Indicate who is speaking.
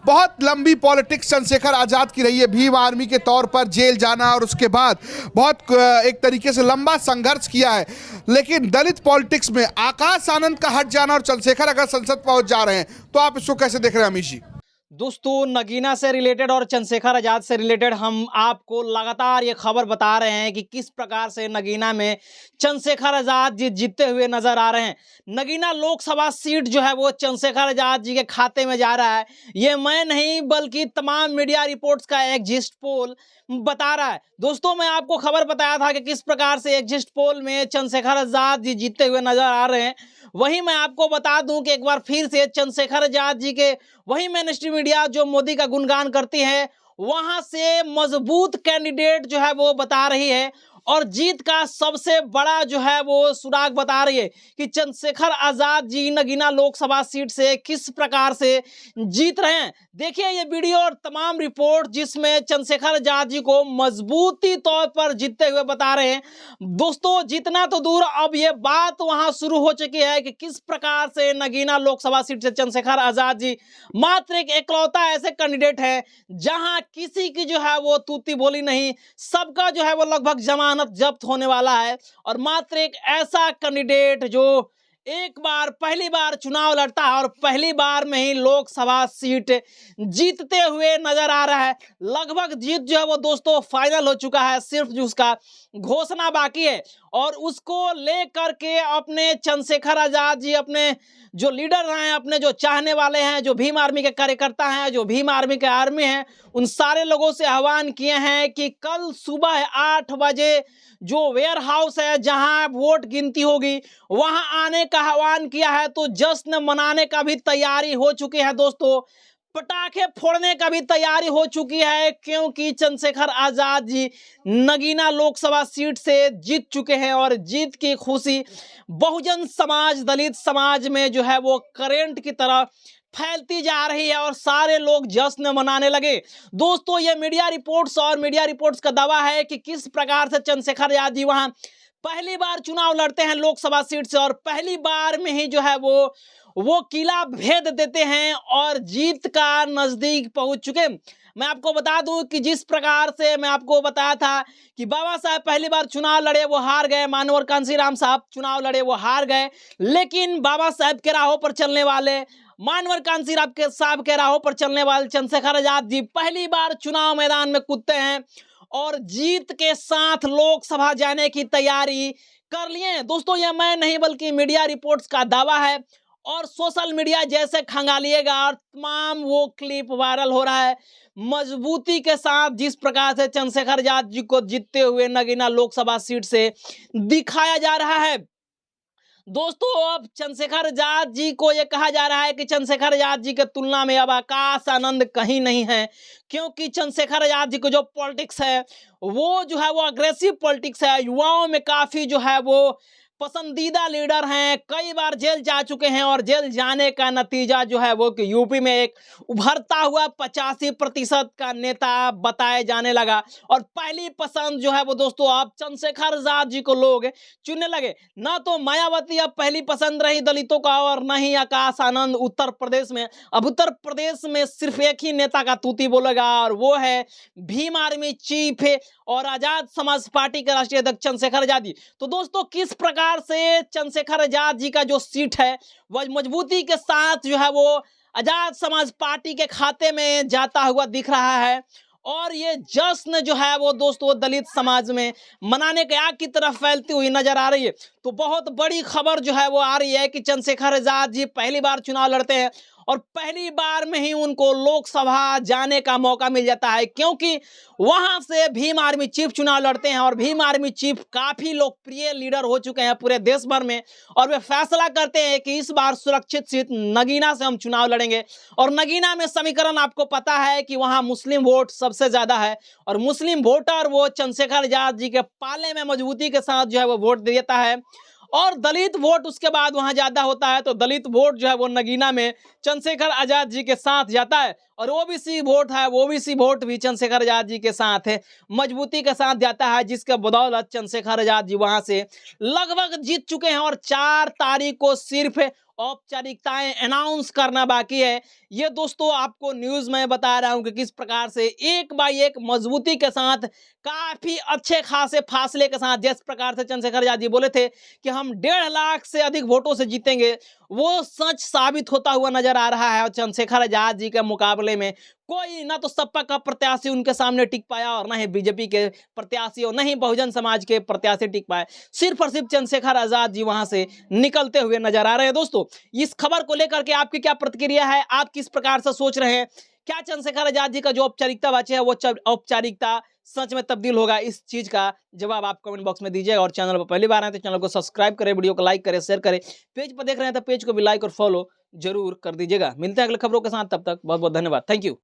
Speaker 1: बहुत लंबी पॉलिटिक्स चंद्रशेखर आजाद की रही है, भीम आर्मी के तौर पर जेल जाना और उसके बाद बहुत एक तरीके से लंबा संघर्ष किया है। लेकिन दलित पॉलिटिक्स में आकाश आनंद का हट जाना और चंद्रशेखर अगर संसद पहुंच जा रहे हैं तो आप इसको कैसे देख रहे हैं अमीश जी?
Speaker 2: दोस्तों, नगीना से रिलेटेड और चंद्रशेखर आजाद से रिलेटेड हम आपको लगातार ये खबर बता रहे हैं कि किस प्रकार से नगीना में चंद्रशेखर आजाद जी जीतते हुए नजर आ रहे हैं। नगीना लोकसभा सीट जो है वो चंद्रशेखर आजाद जी के खाते में जा रहा है। ये मैं नहीं बल्कि तमाम मीडिया रिपोर्ट्स का एग्जिट पोल बता रहा है। दोस्तों, मैं आपको खबर बताया था कि किस प्रकार से एग्जिट पोल में चंद्रशेखर आजाद जी जीतते हुए नजर आ रहे हैं। वहीं मैं आपको बता दूं कि एक बार फिर से चंद्रशेखर आजाद जी के वही मेन स्ट्रीम मीडिया जो मोदी का गुणगान करती है, वहां से मजबूत कैंडिडेट जो है वो बता रही है और जीत का सबसे बड़ा जो है वो सुराग बता रही है कि चंद्रशेखर आजाद जी नगीना लोकसभा सीट से किस प्रकार से जीत रहे हैं। देखिए ये वीडियो और तमाम रिपोर्ट जिसमें चंद्रशेखर आजाद जी को मजबूती तौर पर जीतते हुए बता रहे हैं। दोस्तों, जितना तो दूर अब ये बात वहां शुरू हो चुकी है कि किस प्रकार से नगीना लोकसभा सीट से चंद्रशेखर आजाद जी मात्र एक एकलौता ऐसे कैंडिडेट है जहां किसी की जो है वो तूती बोली नहीं, सबका जो है वो लगभग जमानत जब्त होने वाला है और मात्र एक ऐसा कैंडिडेट जो एक बार पहली बार चुनाव लड़ता है और पहली बार में ही लोकसभा सीट जीतते हुए नजर आ रहा है। लगभग जीत जो है वो दोस्तों फाइनल हो चुका है, सिर्फ जो उसका घोषणा बाकी है और उसको लेकर के अपने चंद्रशेखर आजाद जी अपने जो लीडर हैं, अपने जो चाहने वाले हैं, जो भीम आर्मी के कार्यकर्ता हैं, जो भीम आर्मी के आर्मी हैं, उन सारे लोगों से आह्वान किए हैं कि कल सुबह 8 बजे जो वेयर हाउस है जहां वोट गिनती होगी वहां आने का आह्वान किया है। तो जश्न मनाने का भी तैयारी हो चुकी है दोस्तों, पटाखे फोड़ने का भी तैयारी हो चुकी है, क्योंकि चंद्रशेखर आजाद जी नगीना लोकसभा सीट से जीत चुके हैं और जीत की खुशी बहुजन समाज, दलित समाज में जो है वो करंट की तरह फैलती जा रही है और सारे लोग जश्न मनाने लगे। दोस्तों, ये मीडिया रिपोर्ट्स का दावा है कि किस प्रकार से चंद्रशेखर आजाद जी वहां पहली बार चुनाव लड़ते हैं लोकसभा सीट से और पहली बार में ही जो है वो किला भेद देते हैं और जीत का नजदीक पहुंच चुके। मैं आपको बता दूं कि जिस प्रकार से मैं आपको बताया था कि बाबा साहब पहली बार चुनाव लड़े वो हार गए, मानवर कांशीराम साहब चुनाव लड़े वो हार गए, लेकिन बाबा साहब के राहों पर चलने वाले, मानवर कांशीराम के साहब के राहों पर चलने वाले चंद्रशेखर आजाद जी पहली बार चुनाव मैदान में कूदते हैं और जीत के साथ लोकसभा जाने की तैयारी कर लिए। दोस्तों, यह मैं नहीं बल्कि मीडिया रिपोर्ट्स का दावा है और सोशल मीडिया जैसे खंगालिएगा और तमाम वो क्लिप वायरल हो रहा है मजबूती के साथ जिस प्रकार से चंद्रशेखर आजाद जी को जीतते हुए नगीना लोकसभा सीट से दिखाया जा रहा है। दोस्तों, अब चंद्रशेखर आजाद जी को यह कहा जा रहा है कि चंद्रशेखर आजाद जी के तुलना में अब आकाश आनंद कहीं नहीं है, क्योंकि चंद्रशेखर आजाद जी को जो पॉलिटिक्स है वो जो है वो अग्रेसिव पॉलिटिक्स है, युवाओं में काफी जो है वो पसंदीदा लीडर हैं, कई बार जेल जा चुके हैं और जेल जाने का नतीजा जो है वो कि यूपी में एक उभरता हुआ 85% का नेता बताए जाने लगा और पहली पसंद जो है वो दोस्तों अब चंद्रशेखर आजाद जी को लोग चुनने लगे। ना तो मायावती अब पहली पसंद रही दलितों का और न ही आकाश आनंद उत्तर प्रदेश में। अब उत्तर प्रदेश में सिर्फ एक ही नेता का तूती बोलेगा और वो है भीम आर्मी चीफ और आजाद समाज पार्टी के राष्ट्रीय अध्यक्ष चंद्रशेखर आजाद जी। तो दोस्तों, किस प्रकार से चंद्रशेखर आजाद जी का जो सीट है वह मजबूती के साथ जो है वो आजाद समाज पार्टी के खाते में जाता हुआ दिख रहा है और ये जश्न जो है वो दोस्तों दलित समाज में मनाने के आग की तरफ फैलती हुई नजर आ रही है। तो बहुत बड़ी खबर जो है वो आ रही है कि चंद्रशेखर आजाद जी पहली बार चुनाव लड़ते हैं और पहली बार में ही उनको लोकसभा जाने का मौका मिल जाता है, क्योंकि वहां से भीम आर्मी चीफ चुनाव लड़ते हैं और भीम आर्मी चीफ काफी लोकप्रिय लीडर हो चुके हैं पूरे देश भर में और वे फैसला करते हैं कि इस बार सुरक्षित सीट नगीना से हम चुनाव लड़ेंगे। और नगीना में समीकरण आपको पता है कि वहां मुस्लिम वोट सबसे ज्यादा है और मुस्लिम वोटर वो चंद्रशेखर आजाद जी के पाले में मजबूती के साथ जो है वो वोट देता है और दलित वोट उसके बाद वहां ज्यादा होता है, तो दलित वोट जो है वो नगीना में चंद्रशेखर आजाद जी के साथ जाता है और ओबीसी वोट है, ओबीसी वोट भी चंद्रशेखर आजाद जी के साथ है, मजबूती के साथ जाता है, जिसके बदौलत चंद्रशेखर आजाद जी वहां से लगभग जीत चुके हैं और 4 तारीख को सिर्फ औपचारिकताएं अनाउंस करना बाकी है। ये दोस्तों आपको न्यूज़ में बता रहा हूं कि किस प्रकार से एक बाय एक मजबूती के साथ, काफी अच्छे खासे फासले के साथ, जिस प्रकार से चंद्रशेखर आजाद जी बोले थे कि हम 1.5 लाख से अधिक वोटों से जीतेंगे, वो सच साबित होता हुआ नजर आ रहा है। और चंद्रशेखर आजाद जी के मुकाबले में कोई ना तो सपा का प्रत्याशी उनके सामने टिक पाया, और ना ही बीजेपी के प्रत्याशी और ना ही बहुजन समाज के प्रत्याशी टिक पाए। सिर्फ और सिर्फ चंद्रशेखर आजाद जी वहां से निकलते हुए नजर आ रहे हैं। दोस्तों, इस खबर को लेकर के आपकी क्या प्रतिक्रिया है? आप किस प्रकार से सोच रहे हैं? क्या चंद्रशेखर आजाद जी का जो औपचारिकता बचे है वो औपचारिकता सच में तब्दील होगा? इस चीज का जवाब आप कमेंट बॉक्स में दीजिएगा। और चैनल पर पहली बार आए तो चैनल को सब्सक्राइब करें, वीडियो को लाइक करें, शेयर करें। पेज पर देख रहे हैं तो पेज को भी लाइक और फॉलो जरूर कर दीजिएगा। मिलते हैं अगले खबरों के साथ, तब तक बहुत बहुत धन्यवाद। Thank you.